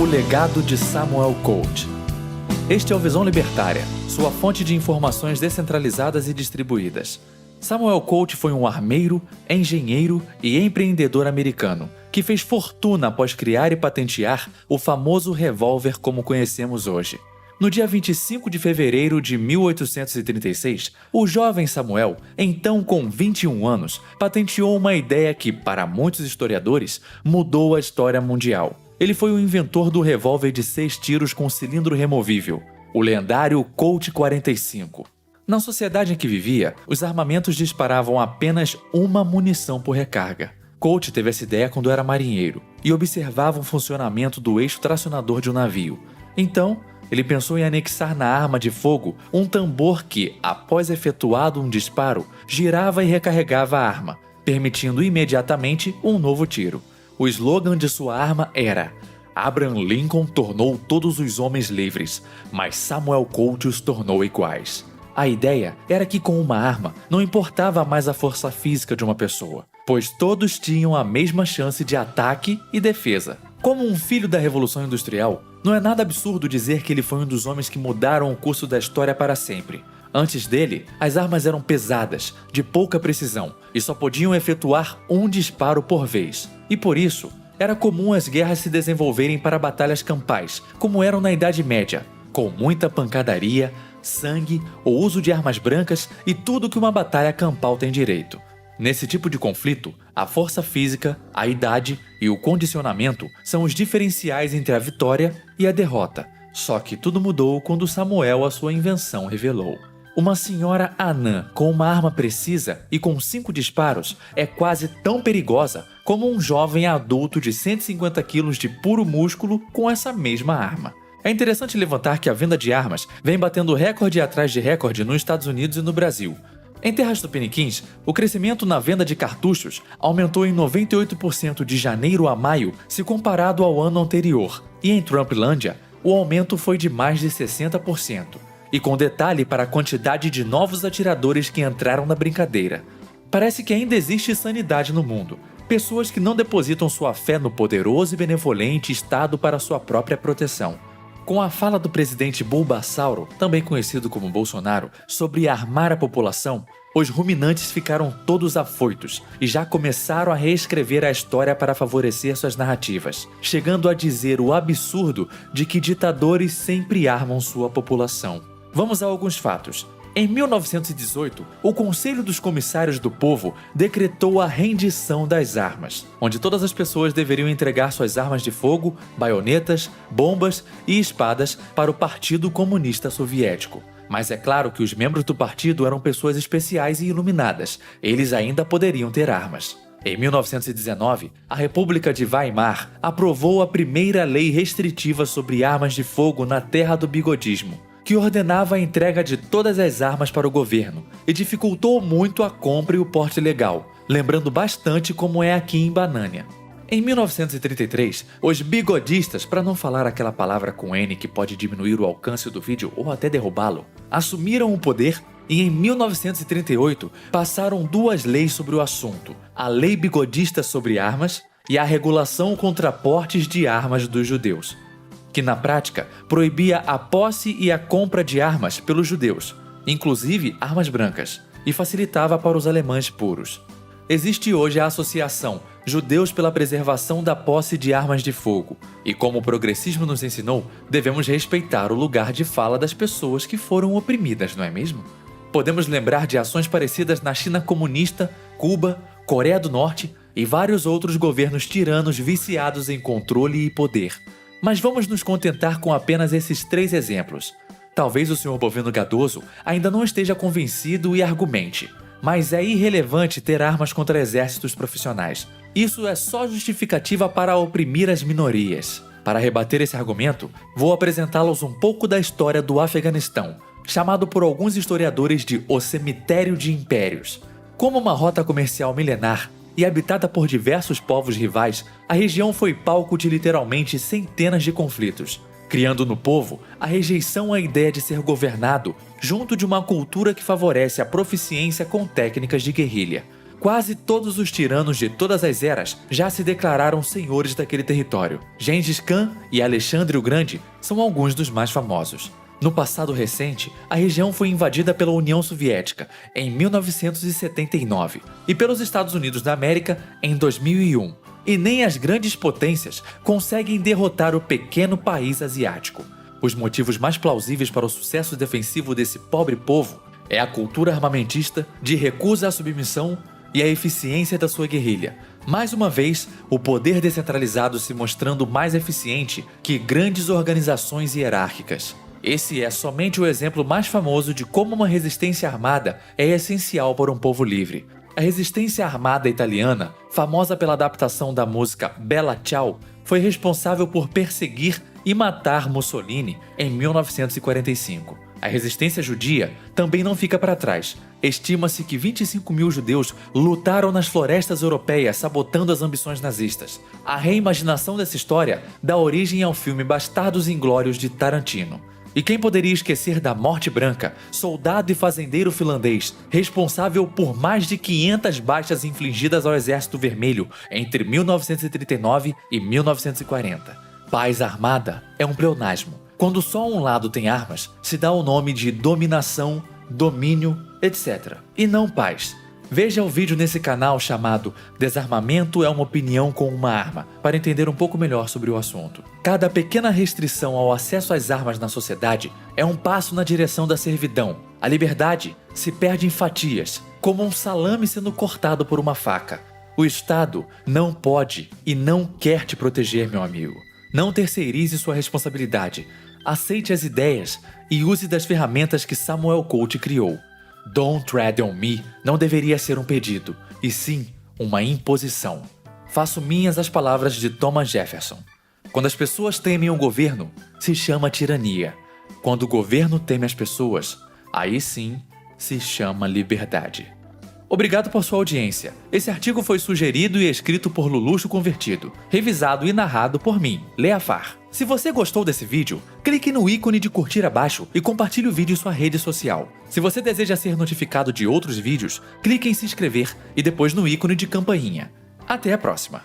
O legado de Samuel Colt. Este é o Visão Libertária, sua fonte de informações descentralizadas e distribuídas. Samuel Colt foi um armeiro, engenheiro e empreendedor americano, que fez fortuna após criar e patentear o famoso revólver como conhecemos hoje. No dia 25 de fevereiro de 1836, o jovem Samuel, então com 21 anos, patenteou uma ideia que, para muitos historiadores, mudou a história mundial. Ele foi o inventor do revólver de 6 tiros com cilindro removível, o lendário Colt 45. Na sociedade em que vivia, os armamentos disparavam apenas uma munição por recarga. Colt teve essa ideia quando era marinheiro e observava o funcionamento do eixo tracionador de um navio. Então, ele pensou em anexar na arma de fogo um tambor que, após efetuado um disparo, girava e recarregava a arma, permitindo imediatamente um novo tiro. O slogan de sua arma era: Abraham Lincoln tornou todos os homens livres, mas Samuel Colt os tornou iguais. A ideia era que com uma arma não importava mais a força física de uma pessoa, pois todos tinham a mesma chance de ataque e defesa. Como um filho da Revolução Industrial, não é nada absurdo dizer que ele foi um dos homens que mudaram o curso da história para sempre. Antes dele, as armas eram pesadas, de pouca precisão, e só podiam efetuar um disparo por vez. E por isso, era comum as guerras se desenvolverem para batalhas campais, como eram na Idade Média, com muita pancadaria, sangue, o uso de armas brancas e tudo que uma batalha campal tem direito. Nesse tipo de conflito, a força física, a idade e o condicionamento são os diferenciais entre a vitória e a derrota. Só que tudo mudou quando Samuel a sua invenção revelou. Uma senhora anã com uma arma precisa e com 5 disparos é quase tão perigosa como um jovem adulto de 150 quilos de puro músculo com essa mesma arma. É interessante levantar que a venda de armas vem batendo recorde atrás de recorde nos Estados Unidos e no Brasil. Em terras tupiniquins, o crescimento na venda de cartuchos aumentou em 98% de janeiro a maio se comparado ao ano anterior, e em Trumplândia, o aumento foi de mais de 60%. E com detalhe para a quantidade de novos atiradores que entraram na brincadeira. Parece que ainda existe sanidade no mundo. Pessoas que não depositam sua fé no poderoso e benevolente Estado para sua própria proteção. Com a fala do presidente Bulbasauro, também conhecido como Bolsonaro, sobre armar a população, os ruminantes ficaram todos afoitos e já começaram a reescrever a história para favorecer suas narrativas, chegando a dizer o absurdo de que ditadores sempre armam sua população. Vamos a alguns fatos. Em 1918, o Conselho dos Comissários do Povo decretou a rendição das armas, onde todas as pessoas deveriam entregar suas armas de fogo, baionetas, bombas e espadas para o Partido Comunista Soviético. Mas é claro que os membros do partido eram pessoas especiais e iluminadas, eles ainda poderiam ter armas. Em 1919, a República de Weimar aprovou a primeira lei restritiva sobre armas de fogo na terra do bigodismo, que ordenava a entrega de todas as armas para o governo e dificultou muito a compra e o porte legal, lembrando bastante como é aqui em Banânia. Em 1933, os bigodistas, para não falar aquela palavra com N que pode diminuir o alcance do vídeo ou até derrubá-lo, assumiram o poder e em 1938 passaram 2 leis sobre o assunto, a Lei Bigodista sobre Armas e a Regulação contra Portes de Armas dos Judeus, que na prática proibia a posse e a compra de armas pelos judeus, inclusive armas brancas, e facilitava para os alemães puros. Existe hoje a associação Judeus pela Preservação da Posse de Armas de Fogo, e como o progressismo nos ensinou, devemos respeitar o lugar de fala das pessoas que foram oprimidas, não é mesmo? Podemos lembrar de ações parecidas na China comunista, Cuba, Coreia do Norte e vários outros governos tiranos viciados em controle e poder. Mas vamos nos contentar com apenas esses 3 exemplos. Talvez o Sr. Bovino Gadoso ainda não esteja convencido e argumente, mas é irrelevante ter armas contra exércitos profissionais. Isso é só justificativa para oprimir as minorias. Para rebater esse argumento, vou apresentá-los um pouco da história do Afeganistão, chamado por alguns historiadores de O Cemitério de Impérios. Como uma rota comercial milenar e habitada por diversos povos rivais, a região foi palco de literalmente centenas de conflitos, criando no povo a rejeição à ideia de ser governado, junto de uma cultura que favorece a proficiência com técnicas de guerrilha. Quase todos os tiranos de todas as eras já se declararam senhores daquele território. Gengis Khan e Alexandre o Grande são alguns dos mais famosos. No passado recente, a região foi invadida pela União Soviética em 1979 e pelos Estados Unidos da América em 2001. E nem as grandes potências conseguem derrotar o pequeno país asiático. Os motivos mais plausíveis para o sucesso defensivo desse pobre povo é a cultura armamentista de recusa à submissão e a eficiência da sua guerrilha. Mais uma vez, o poder descentralizado se mostrando mais eficiente que grandes organizações hierárquicas. Esse é somente o exemplo mais famoso de como uma resistência armada é essencial para um povo livre. A resistência armada italiana, famosa pela adaptação da música Bella Ciao, foi responsável por perseguir e matar Mussolini em 1945. A resistência judia também não fica para trás. Estima-se que 25 mil judeus lutaram nas florestas europeias sabotando as ambições nazistas. A reimaginação dessa história dá origem ao filme Bastardos Inglórios de Tarantino. E quem poderia esquecer da Morte Branca, soldado e fazendeiro finlandês, responsável por mais de 500 baixas infligidas ao Exército Vermelho entre 1939 e 1940. Paz armada é um pleonasmo. Quando só um lado tem armas, se dá o nome de dominação, domínio, etc. E não paz. Veja o vídeo nesse canal chamado Desarmamento é uma opinião com uma arma, para entender um pouco melhor sobre o assunto. Cada pequena restrição ao acesso às armas na sociedade é um passo na direção da servidão. A liberdade se perde em fatias, como um salame sendo cortado por uma faca. O Estado não pode e não quer te proteger, meu amigo. Não terceirize sua responsabilidade. Aceite as ideias e use das ferramentas que Samuel Colt criou. Don't tread on me não deveria ser um pedido, e sim uma imposição. Faço minhas as palavras de Thomas Jefferson. Quando as pessoas temem o governo, se chama tirania. Quando o governo teme as pessoas, aí sim se chama liberdade. Obrigado por sua audiência. Esse artigo foi sugerido e escrito por Luluxo Convertido, revisado e narrado por mim, Leafar. Se você gostou desse vídeo, clique no ícone de curtir abaixo e compartilhe o vídeo em sua rede social. Se você deseja ser notificado de outros vídeos, clique em se inscrever e depois no ícone de campainha. Até a próxima!